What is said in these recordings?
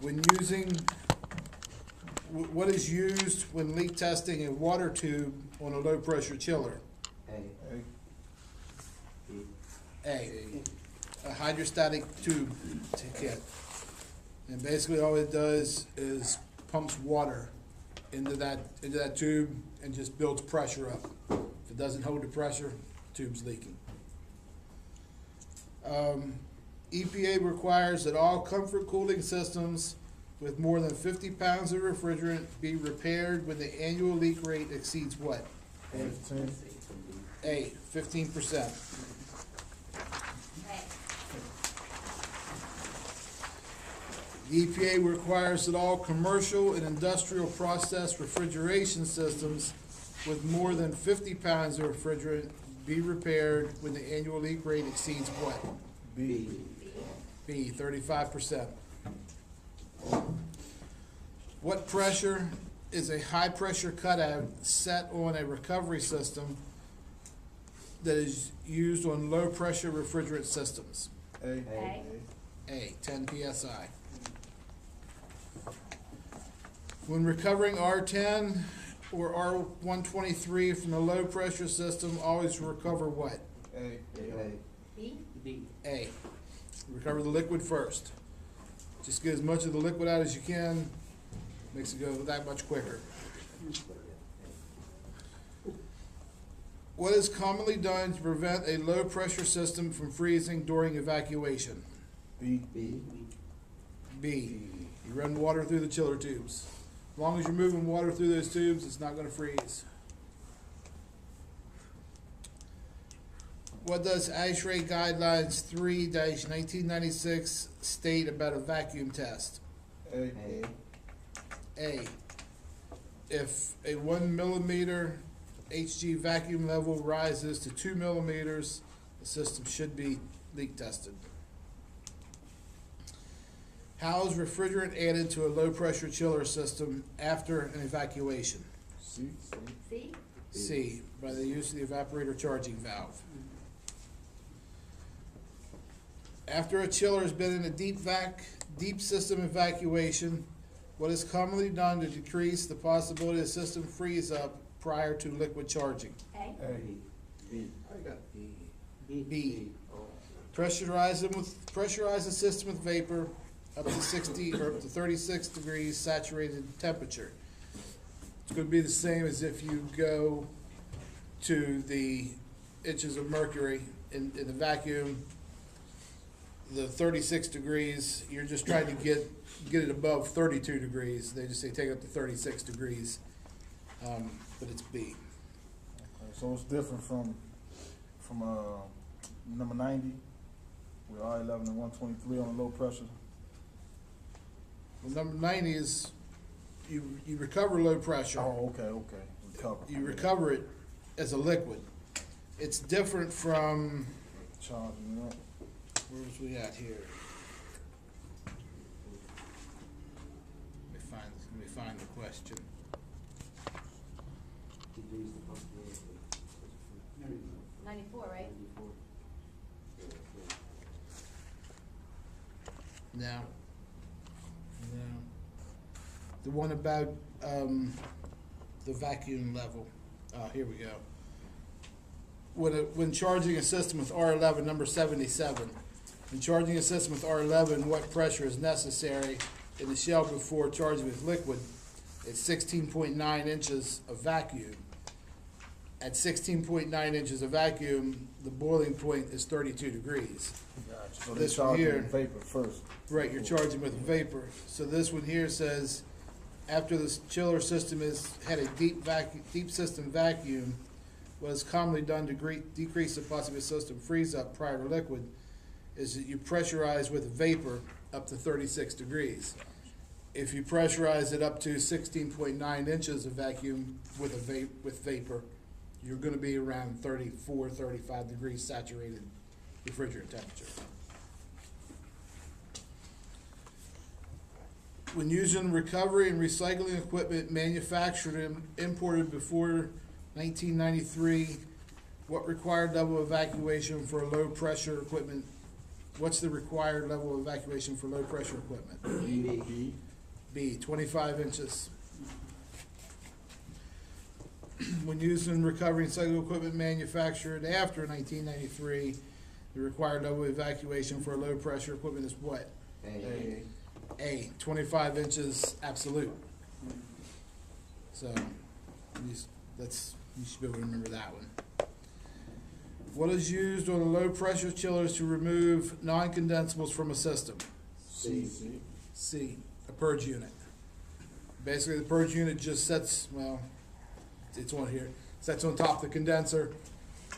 When using, what is used when leak testing a water tube on a low pressure chiller? A, a hydrostatic tube kit. And basically all it does is pumps water into that tube and just builds pressure up. If it doesn't hold the pressure, the tube's leaking. EPA requires that all comfort cooling systems with more than 50 pounds of refrigerant be repaired when the annual leak rate exceeds what? 15. A, 15%. The EPA requires that all commercial and industrial process refrigeration systems with more than 50 pounds of refrigerant be repaired when the annual leak rate exceeds what? B. B, 35%. What pressure is a high pressure cutout set on a recovery system that is used on low pressure refrigerant systems? A. A, 10 psi. When recovering R10 or R123 from a low pressure system, always recover what? A. B. A. Recover the liquid first. Just get as much of the liquid out as you can. Makes it go that much quicker. What is commonly done to prevent a low pressure system from freezing during evacuation? B. B. You run water through the chiller tubes. As long as you're moving water through those tubes, it's not going to freeze. What does ASHRAE Guidelines 3-1996 state about a vacuum test? A. A. If a 1 millimeter HG vacuum level rises to 2 millimeters, the system should be leak tested. How is refrigerant added to a low pressure chiller system after an evacuation? C. C. By the use of the evaporator charging valve. After a chiller has been in a deep system evacuation, what is commonly done to decrease the possibility the system freeze up prior to liquid charging? A. B. Pressurize the system with vapor up to 60 or up to 36 degrees saturated temperature. It's going to be the same as if you go to the inches of mercury in the vacuum. The 36 degrees, you're just trying to get it above 32 degrees. They just say take it up to 36 degrees, but it's B. Okay, so it's different from number 90 with R11 and 123 on the low pressure. Well, number 90 is you recover low pressure. Oh, okay. Recover. You recover it as a liquid. It's different from, Charging up. where was we at here? Let me find the question. 94, right? No. The one about the vacuum level. Here we go. When charging a system with R11, number 77. When charging a system with R11, what pressure is necessary in the shell before charging with liquid? It's 16.9 inches of vacuum. At 16.9 inches of vacuum, the boiling point is 32 degrees. Gotcha. So This they charge here- with vapor first. Right, you're charging with vapor. So this one here says, after the chiller system has had a deep system vacuum, what is commonly done to decrease the possibility of system freeze up prior to liquid is that you pressurize with vapor up to 36 degrees. If you pressurize it up to 16.9 inches of vacuum with vapor, you're going to be around 34, 35 degrees saturated refrigerant temperature. When using recovery and recycling equipment manufactured and imported before 1993, what required double evacuation for low pressure equipment what's the required level of evacuation for low pressure equipment? B. B, 25 inches. When used in recovery and cycle equipment manufactured after 1993, the required level of evacuation for low pressure equipment is what? A. A, 25 inches absolute. So, you should be able to remember that one. What is used on the low pressure chillers to remove non-condensables from a system? C. C, a purge unit. Basically, the purge unit just sets, well, it's on here, sets on top of the condenser.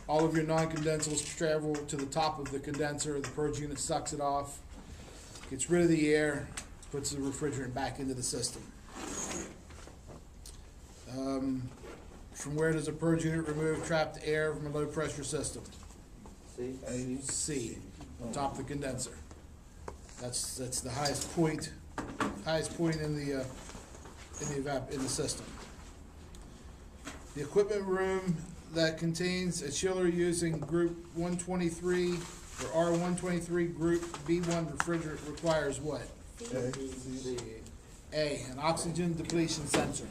All of your non-condensables travel to the top of the condenser. The purge unit sucks it off, gets rid of the air, puts the refrigerant back into the system. From where does a purge unit remove trapped air from a low pressure system? A. C, on top of the condenser. That's the highest point in the system. The equipment room that contains a chiller using group 123 or R123 group B1 refrigerant requires what? A, an oxygen depletion sensor.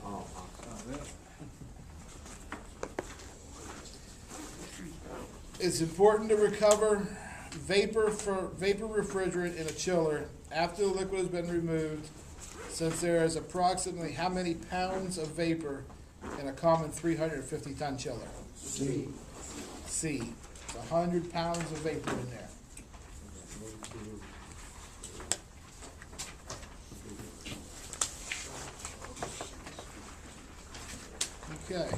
It's important to recover vapor refrigerant in a chiller after the liquid has been removed, since there is approximately how many pounds of vapor in a common 350-ton chiller? C. C. It's 100 pounds of vapor in there. Okay.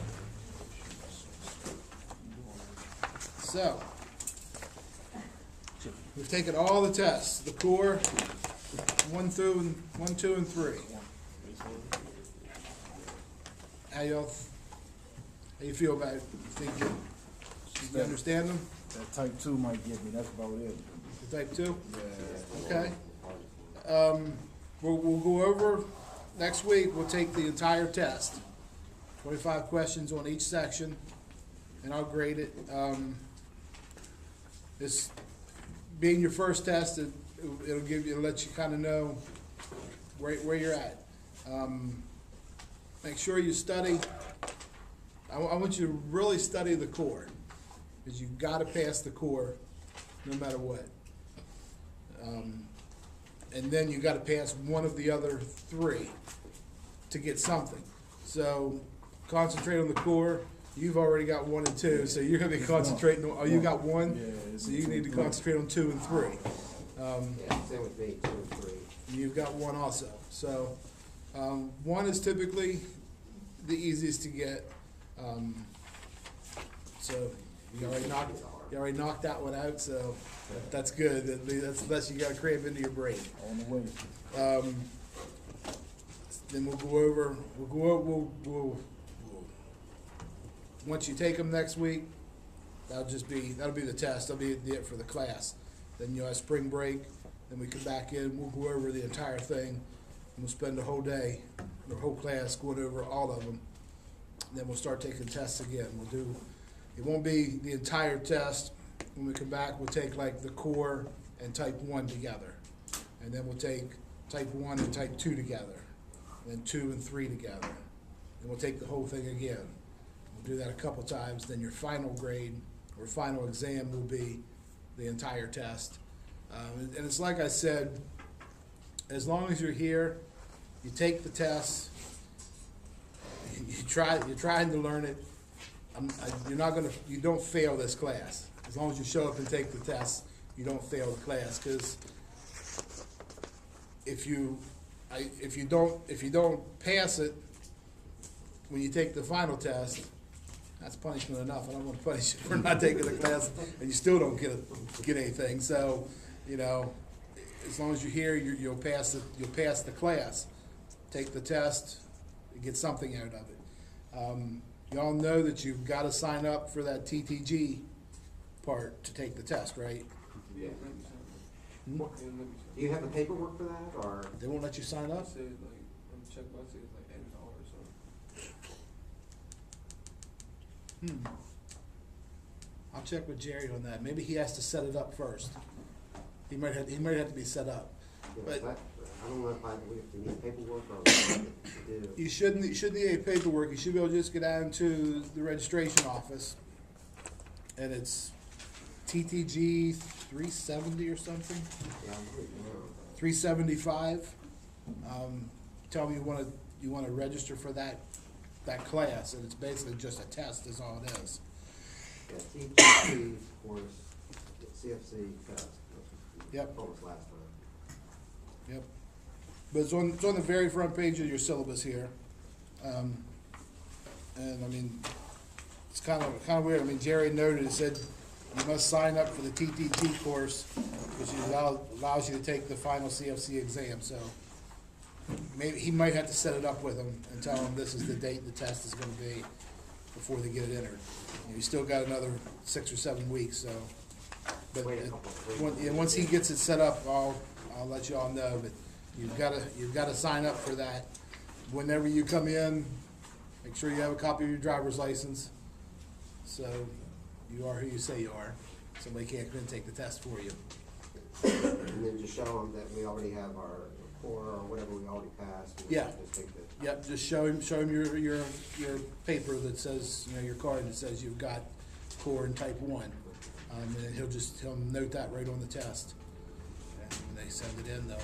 So, we've taken all the tests, the core, 1, 2, and 3. How you feel about it? Think you understand them? That type 2 might get me, that's about it. The type 2? Yeah. Okay. We'll go over, next week, we'll take the entire test. 25 questions on each section, and I'll grade it. This being your first test, it'll let you kind of know where you're at. Make sure you study. I want you to really study the core, because you've got to pass the core no matter what. And then you got to pass one of the other 3 to get something. So concentrate on the core. You've already got 1 and 2, so you're going to be concentrating on. Oh, you got 1, Yeah, so you need to concentrate on 2 and 3. Yeah, same with me, 2 and 3. You've got 1 also. So 1 is typically the easiest to get. So you already knocked that one out. So that's good. That's the best you got to cram into your brain. On the way. Then we'll go over. Once you take them next week, that'll be the test. That'll be it for the class. Then you'll have spring break. Then we come back in. We'll go over the entire thing. And we'll spend the whole day, the whole class, going over all of them. And then we'll start taking tests again. It won't be the entire test. When we come back, we'll take like the core and type 1 together. And then we'll take type 1 and type 2 together. And then 2 and 3 together. And we'll take the whole thing again. We'll do that a couple times. Then your final grade or final exam will be the entire test. And it's like I said, as long as you're here, you take the test, you're trying to learn it. You don't fail this class. As long as you show up and take the test, you don't fail the class. Because if you don't pass it when you take the final test, that's punishment enough. I don't want to punish you for not taking the class, and you still don't get anything. So, as long as you're here, you'll pass the class. Take the test, and get something out of it. Y'all know that you've got to sign up for that TTG part to take the test, right? Yeah. Do you have the paperwork for that, or? They won't let you sign up? Say like on the checkbox, it's like $80 or something. I'll check with Jerry on that. Maybe he has to set it up first. He might have to be set up. Yeah, But- that, I don't know if we need paperwork or what to do. You shouldn't need any paperwork. You should be able to just go down to the registration office, and it's TTG 370 or something, Yeah, I'm pretty sure. 375. Tell me you want to register for that class, and it's basically just a test, is all it is. Yeah, TPC course, CFC test. Yep. Told us last time. Yep. But it's on the very front page of your syllabus here. And I mean, it's kind of weird. I mean, Jerry noted, it said you must sign up for the TTT course, which allows you to take the final CFC exam. So maybe he might have to set it up with them and tell them this is the date the test is going to be before they get it entered. You still got another 6 or 7 weeks, so. But Wait a couple. once he gets it set up, I'll let you all know. But you've got to sign up for that. Whenever you come in, make sure you have a copy of your driver's license, so you are who you say you are. Somebody can't come in and take the test for you. And then just show them that we already have our core or whatever we already passed. And Yeah. Just take the. Yep, just show him your paper that says, your card that says you've got core and type 1. And he'll note that right on the test. And when they send it in, they'll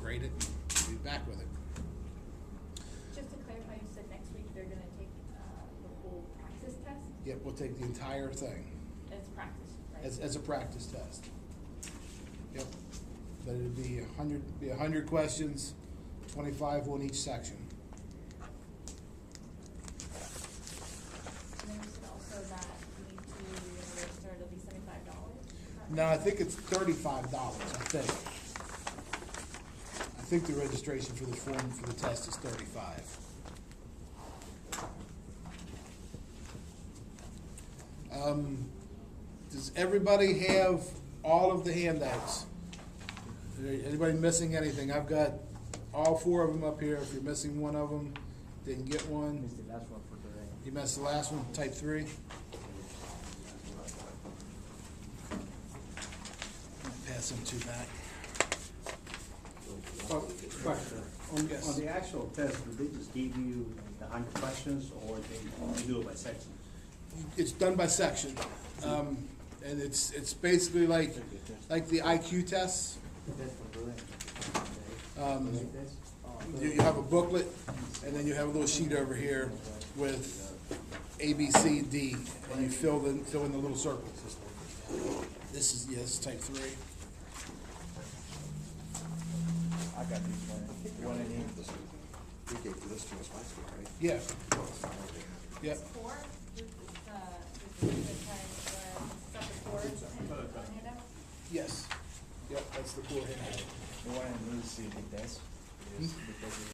grade it and be back with it. Just to clarify, you said next week they're gonna take, the full practice test? Yep, we'll take the entire thing It's practice, right? as a practice test. Yep, but it'd be 100 questions, 25 on each section. And then you said also that you need to register, it'll be $75? No, I think it's $35, I think. I think the registration for the form for the test is $35. Does everybody have all of the handouts? Anybody missing anything? I've got all 4 of them up here. If you're missing one of them, didn't get one. Missed the last one for today. You missed the last one, type 3. Pass them 2 back. Question, on Yes. the actual test, do they just give you the 100 questions, or they do it by section? It's done by section, and it's basically like the IQ tests. You have a booklet, and then you have a little sheet over here with A, B, C, D, and you fill in the little circles. This is type 3. I got these one in here. We gave this to us last week, right? Yeah. Yep. Core, the separate cores and handout? Yes. Yep. That's the core handout. The one in Lucy, I think that's.